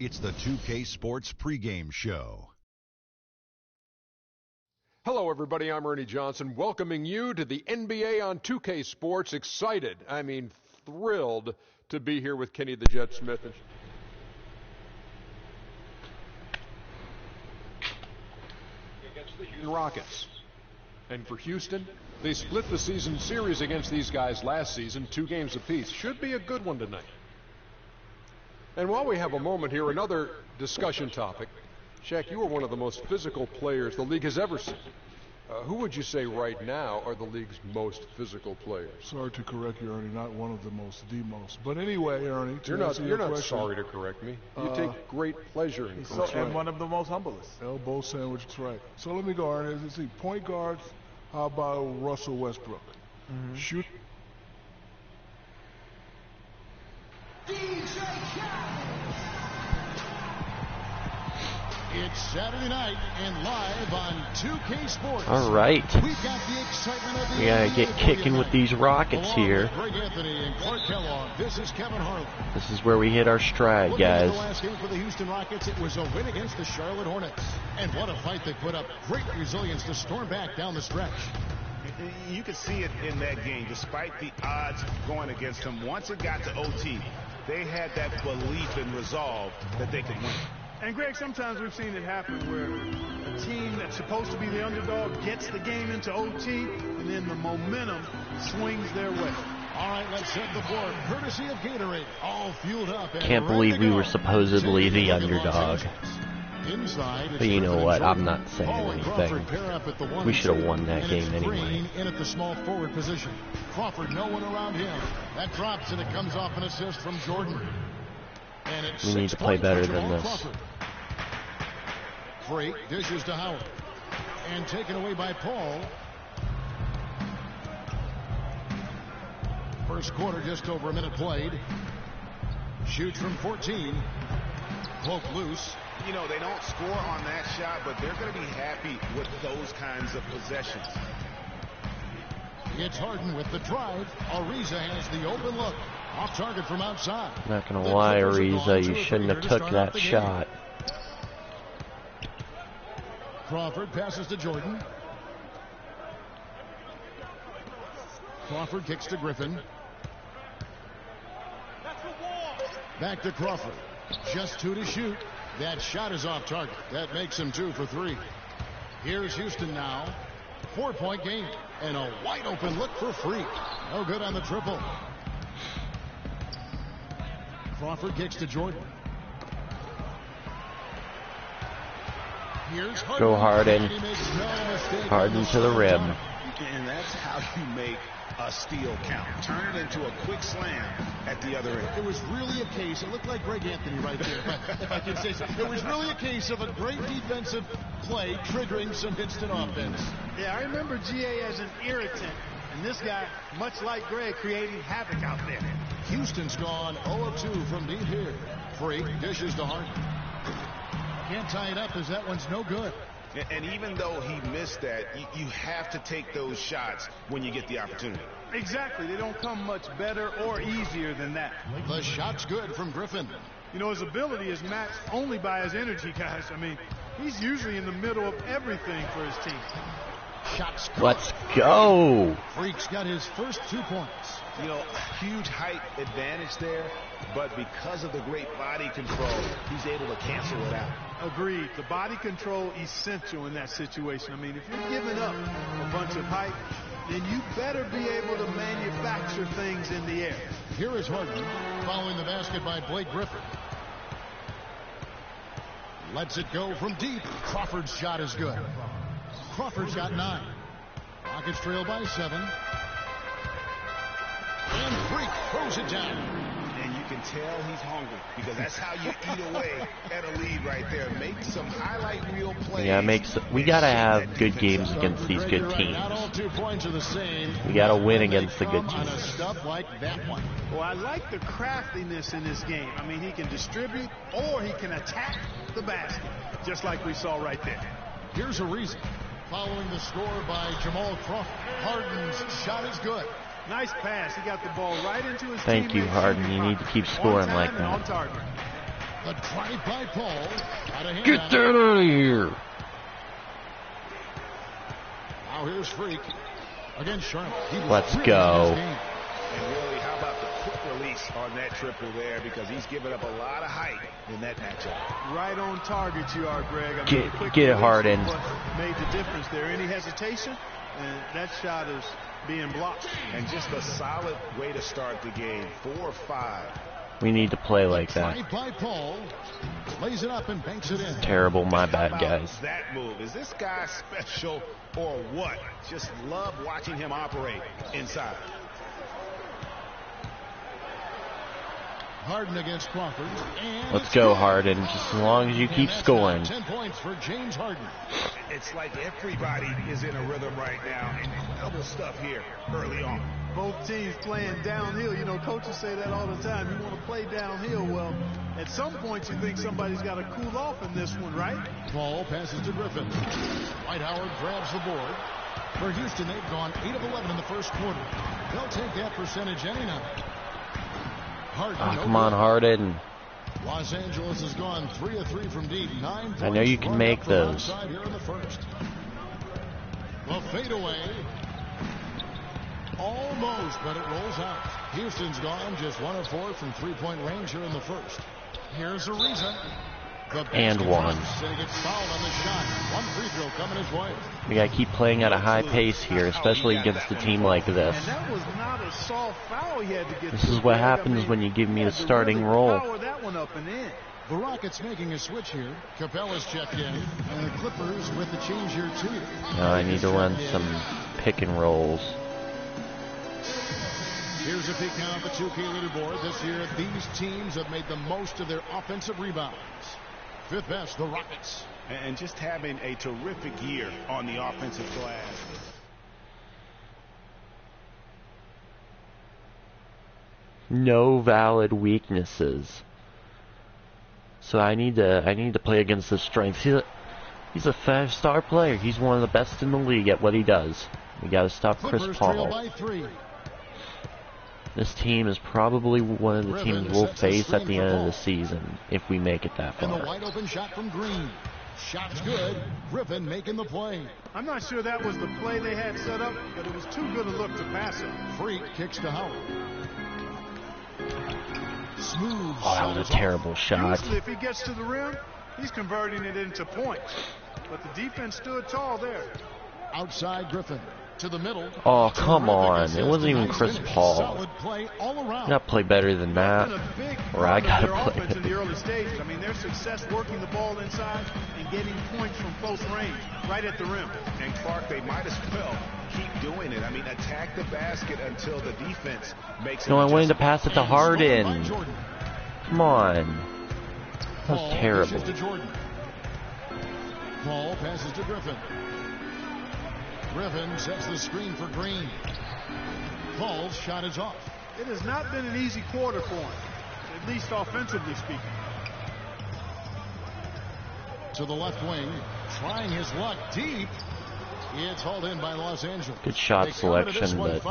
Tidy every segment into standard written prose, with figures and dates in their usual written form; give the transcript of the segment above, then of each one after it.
It's the 2K Sports pregame show. Hello, everybody. I'm Ernie Johnson, welcoming you to the NBA on 2K Sports. Excited, I mean thrilled to be here with Kenny the Jet Smith. Against the Houston Rockets. And for Houston, they split the season series against these guys last season, 2 games apiece. Should be a good one tonight. And while we have a moment here, another discussion topic. Shaq, you are one of the most physical players the league has ever seen. Who would you say right now are the league's most physical players? Sorry to correct you, Ernie, not one of the most, the most. But anyway, Ernie, you're not sorry to correct me. You take great pleasure in correcting. And one of the most humblest. Elbow sandwich, that's right. So let me go, Ernie. Let's see, point guards, how about Russell Westbrook? Shoot. It's Saturday night and live on 2K Sports. All right. We've got the excitement of the we gotta get kicking with these Rockets here. Greg Anthony and Clark Kellogg. This is Kevin Harlan. This is where we hit our stride, guys. The last game for the Houston Rockets, it was a win against the Charlotte Hornets. And what a fight they put up. Great resilience to storm back down the stretch. You could see it in that game, despite the odds going against them. Once it got to OT, they had that belief and resolve that they could win. And, Greg, sometimes we've seen it happen where a team that's supposed to be the underdog gets the game into OT, and then the momentum swings their way. All right, let's set the board. Courtesy of Gatorade, all fueled up. Can't believe we were supposedly the underdog. But you know what? I'm not saying anything. We should have won that game anyway. In at the small forward position. Crawford, no one around him. That drops, and it comes off an assist from Jordan. And we need to play better than this. Free dishes to Howard. And taken away by Paul. First quarter, just over a minute played. Shoots from 14. Poke loose. You know, they don't score on that shot, but they're going to be happy with those kinds of possessions. It's Harden with the drive. Ariza has the open look. Off target from outside. Not going to lie, Ariza, you shouldn't have took that shot. Crawford passes to Jordan. Crawford kicks to Griffin. Back to Crawford. Just 2 to shoot. That shot is off target. That makes him 2 for 3. Here's Houston now. 4-point game. And a wide open look for free. No good on the triple. Crawford kicks to Jordan. Here's Harden. Go Harden. Harden to the rim. And that's how you make a steal count. Turn it into a quick slam at the other end. It was really a case, it looked like Greg Anthony right there, if I can say so. It was really a case of a great defensive play triggering some instant offense. Yeah, I remember GA as an irritant, and this guy, much like Greg, creating havoc out there. Houston's gone 0-2 from deep here. Free dishes to Harden. Can't tie it up as that one's no good. And even though he missed that, you have to take those shots when you get the opportunity. Exactly. They don't come much better or easier than that. The shot's good from Griffin. You know, his ability is matched only by his energy, guys. I mean, he's usually in the middle of everything for his team. Shots good. Let's go. Freak's got his first 2 points. You know, huge height advantage there, but because of the great body control, he's able to cancel it out. Agreed. The body control essential in that situation. I mean, if you're giving up a bunch of height, then you better be able to manufacture things in the air. Here is Harden following the basket by Blake Griffin. Lets it go from deep. Crawford's shot is good. Crawford's got 9. Rockets trail by 7. And Freak throws it down. And you can tell he's hungry because that's how you eat away at a lead right there. Make some highlight reel plays. Yeah, we got to have good games against these good teams. Not all 2 points are the same. We got to win against the good On a teams. stuff like that one. Well, I like the craftiness in this game. I mean, he can distribute or he can attack the basket, just like we saw right there. Here's a reason. Following the score by Jamal Crawford. Harden's shot is good. Nice pass. He got the ball right into his Thank you, Harden. You need to keep scoring like that. The drive by Paul. Get that out of here. Now here's Freak against Sharp. Let's go. And really, how about the quick release on that triple there? Because he's given up a lot of height in that matchup. Right on target you are, Greg. I mean, Get it hard in. Made the difference there. Any hesitation? And that shot is being blocked. And just a solid way to start the game. 4-5. We need to play like that. Drive by Paul. Lays it up and banks it in. Terrible, my bad, guys. That move. Is this guy special or what? Just love watching him operate inside. Harden against Crawford. And Let's go, Harden. Just as long as you keep scoring. 10 points for James Harden. It's like everybody is in a rhythm right now. Incredible stuff here early on. Both teams playing downhill. You know, coaches say that all the time. You want to play downhill. Well, at some point you think somebody's got to cool off in this one, right? Paul passes to Griffin. Dwight Howard grabs the board. For Houston, they've gone 8 of 11 in the first quarter. They'll take that percentage any night. Harden, Come on, Harden. Los Angeles has gone 3 of 3 from deep. 9 points. I know you can make those. Here in the first. The fadeaway. Almost, but it rolls out. Houston's gone just 1 of 4 from 3-point range here in the first. Here's a reason. And one. He gets fouled on the shot. One free throw coming his way. We gotta keep playing at a high pace here, especially against a team like this. And that was not a soft foul he had to get. This is what happens when you give me a starting role. Power that one up and in. The Rockets making a switch here. Capella's checked in. And the Clippers with the change here too. Now I need to run some pick and rolls. Here's a peek now at the 2K leaderboard. This year, these teams have made the most of their offensive rebounds. Fifth best, the Rockets. And just having a terrific year on the offensive glass. No valid weaknesses. So I need to play against his strengths. He's a 5-star player. He's one of the best in the league at what he does. We got to stop Chris Paul. This team is probably one of the teams we'll face at the end of the season if we make it that far. And the wide open shot from Green. Shot's good. Griffin making the play. I'm not sure that was the play they had set up, but it was too good a look to pass it. Freak kicks to Howard. Smooth. Oh, that was a terrible shot. Usually if he gets to the rim, he's converting it into points. But the defense stood tall there. Outside Griffin. To the middle. Oh, come on. It wasn't even Chris Paul. Solid play all around. You gotta play better than that. Or I gotta play in the early stages. I mean, their success working the ball inside and getting points from close range, right at the rim. And Clark, they might as well keep doing it. I mean, attack the basket until the defense makes it. No, I wanted to pass it to Harden. Come on. That was terrible. Paul passes to Griffin. Griffin sets the screen for Green. Paul's shot is off. It has not been an easy quarter for him, at least offensively speaking. To the left wing, trying his luck deep. It's hauled in by Los Angeles. Good shot selection, but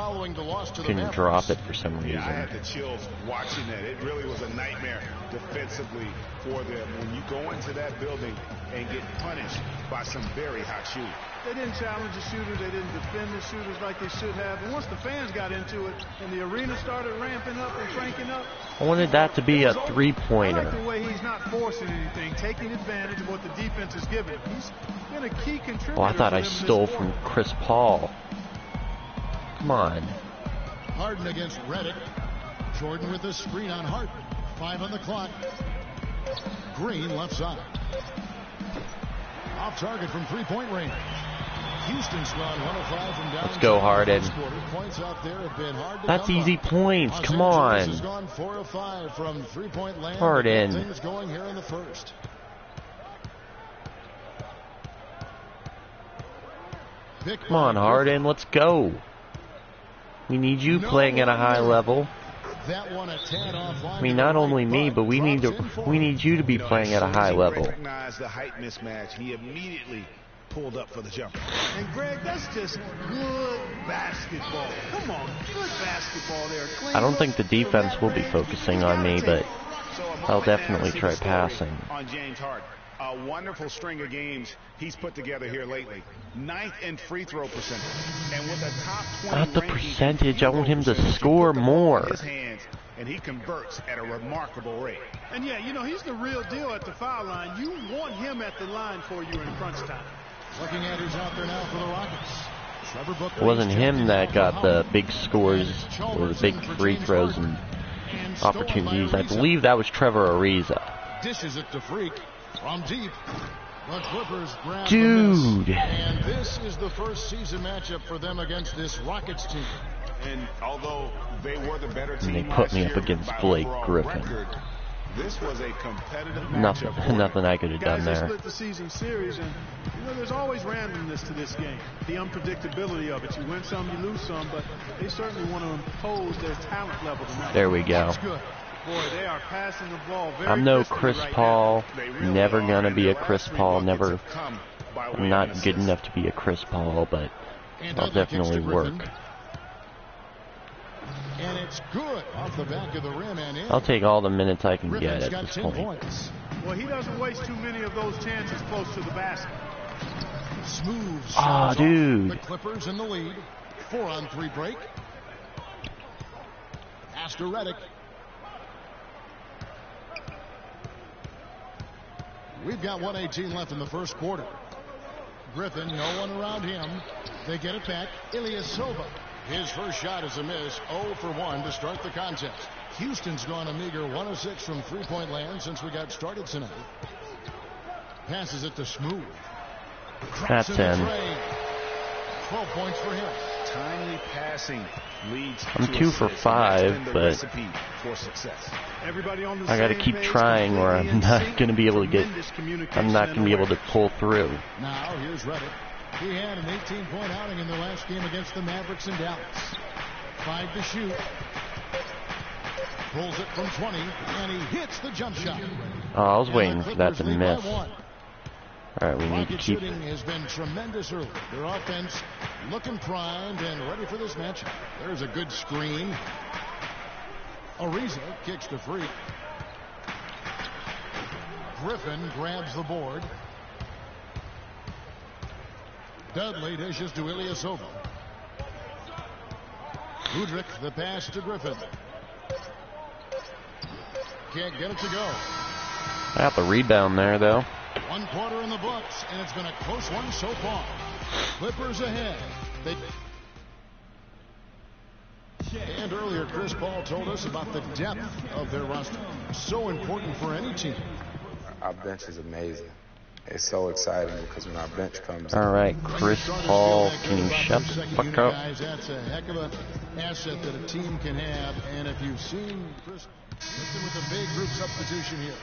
couldn't drop it for some reason. Yeah, I had the chills watching that. It really was a nightmare defensively for them when you go into that building and get punished by some very hot shooting. They didn't challenge the shooters. They didn't defend the shooters like they should have. And once the fans got into it and the arena started ramping up and cranking up, I wanted that to be a three-pointer. I like the way he's not forcing anything, taking advantage of what the defense is giving him. He's been a key contributor. Oh, I thought I stole from Chris Paul. Come on. Harden against Redick. Jordan with the screen on Harden. 5 on the clock. Green left side. Off target from 3-point range. Houston's gone 1 of 5 from down. Let's go, Harden. Points out there have been hard to That's easy by. points. Los Come Angeles on. has gone 4 of 5 from 3-point land. Harden. Things going here in the first. Come on, Harden. Let's go. We need you playing at a high level. That one a tad offline. I mean, not only me, but we need you to be playing at a high level. Recognized the height mismatch. He immediately pulled up for the jumper. And Greg, that's just good basketball. Come on, good basketball there. I don't think the defense will be focusing on me, but I'll definitely try passing. On James Harden. A wonderful string of games he's put together here lately. 9th in free throw percentage. And with a top 20 Not the percentage. I want him to score more. His hands, and he converts at a remarkable rate. And yeah, you know, he's the real deal at the foul line. You want him at the line for you in crunch time. Looking at who's out there now for the Rockets. Trevor Booker. It wasn't him that got the big scores or the big free throws and opportunities. I believe that was Trevor Ariza. Dishes it to Freak from deep. The Clippers grab Dude. the miss. And this is the first season matchup for them against this Rockets team. And although they were the better team, And they put me up against Blake Griffin. This was a competitive matchup. Nothing I could have done Guys, there. they split the season series, and you know there's always randomness to this game. The unpredictability of it. You win some, you lose some, but they certainly want to impose their talent level tonight. There we go. That's good. Boy, they are passing the ball very I'm no crisply Chris right Paul. now. Never gonna be a Chris Paul. Never. I'm not good enough to be a Chris Paul, but I'll definitely work. And it's good off the back of the rim and in. I'll take all the minutes I can Griffin's get got at this 10 point. points. Well, he doesn't waste too many of those chances close to the basket. Smooth. Aw, shots off. dude. The Clippers in the lead. 4-on-3 break. Pass to Redick. We've got 1:18 left in the first quarter. Griffin, no one around him. They get it back. Ilyasova. His first shot is a miss. 0 for 1 to start the contest. Houston's gone a meager 1 of 6 from three-point land since we got started tonight. Passes it to Smooth. That's in. 12 points for him. Timely passing leads I'm to 2 for assists, 5, and that's been the but recipe for success. Everybody on the I gotta same keep page, trying or I'm completely in not sync. gonna be able to get. Tremendous communication I'm not gonna be able to and pull through. Now here's Redick. He had an 18-point outing in the last game against the Mavericks in Dallas. 5 to shoot. Pulls it from 20, and he hits the jump shot. Oh, I was And the waiting for that Clippers to lead by miss. 1. Alright, we need to Rocket keep. shooting has been tremendous early. Their offense looking primed and ready for this matchup. There's a good screen. Ariza kicks to Freak. Griffin grabs the board. Dudley dishes to Ilyasova. Udrich, the pass to Griffin. Can't get it to go. I got the rebound there, though. 1 quarter in the books, and it's been a close one so far. Clippers ahead. And earlier, Chris Paul told us about the depth of their roster. So important for any team. Our bench is amazing. It's so exciting because when our bench comes Alright, Chris Paul, can you shut the fuck up? Guys, that's a heck of an asset that a team can have. And if you've seen Chris with a big group substitution here.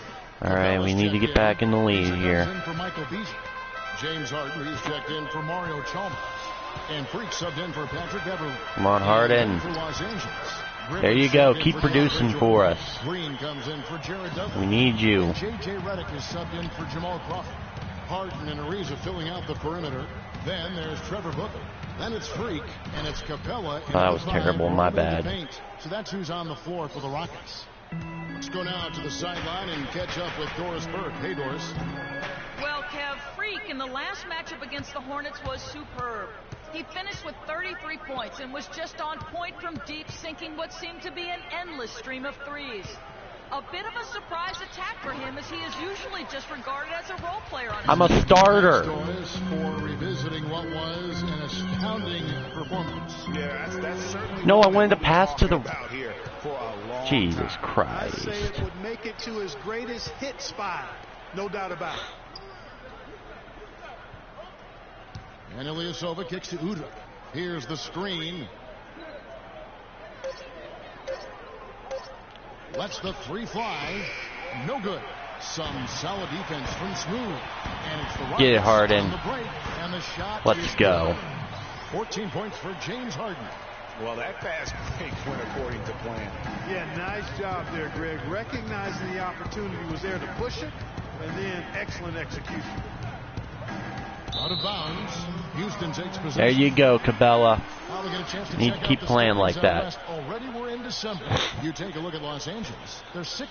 Alright, we need to get back in the lead here. For Michael Beasley. James Harden, he's checked in for Mario Chalmers. And Freak subbed in for Patrick Beverly. Come on, Harden. For Los Angeles. There you go. Keep producing for us. Green comes in for Jared Dudley. We need you. And J.J. Redick is subbed in for Jamal Crawford. Harden and Ariza filling out the perimeter. Then there's Trevor Booker. Then it's Freak, and it's Capella. Oh, that was terrible. My bad. So that's who's on the floor for the Rockets. Let's go now to the sideline and catch up with Doris Burke. Hey, Doris. Well, Kev, Freak in the last matchup against the Hornets was superb. He finished with 33 points and was just on point from deep, sinking what seemed to be an endless stream of threes. A bit of a surprise attack for him, as he is usually just regarded as a role player on his I'm a starter. Doris for revisiting what was an astounding performance. Yeah, that's certainly No, I wanted to pass to the. out here for a long Jesus time. I'd Christ. say it would make it to his greatest hit spot. No doubt about it. And Ilyasova kicks to Udrich. Here's the screen. Lets the 3 fly. No good. Some solid defense from Smooth. And it's the Rockets Get it, Harden. on the break. And the shot Let's is go. good. 14 points for James Harden. Well, that fast break went according to plan. Yeah, nice job there, Greg. Recognizing the opportunity was there to push it, and then excellent execution. Out of bounds. Houston takes possession. There you go, Cabela. Now we get a chance to Need check to out keep the playing standings like out that. west. Already we're in December. You take a look at Los Angeles. They're 6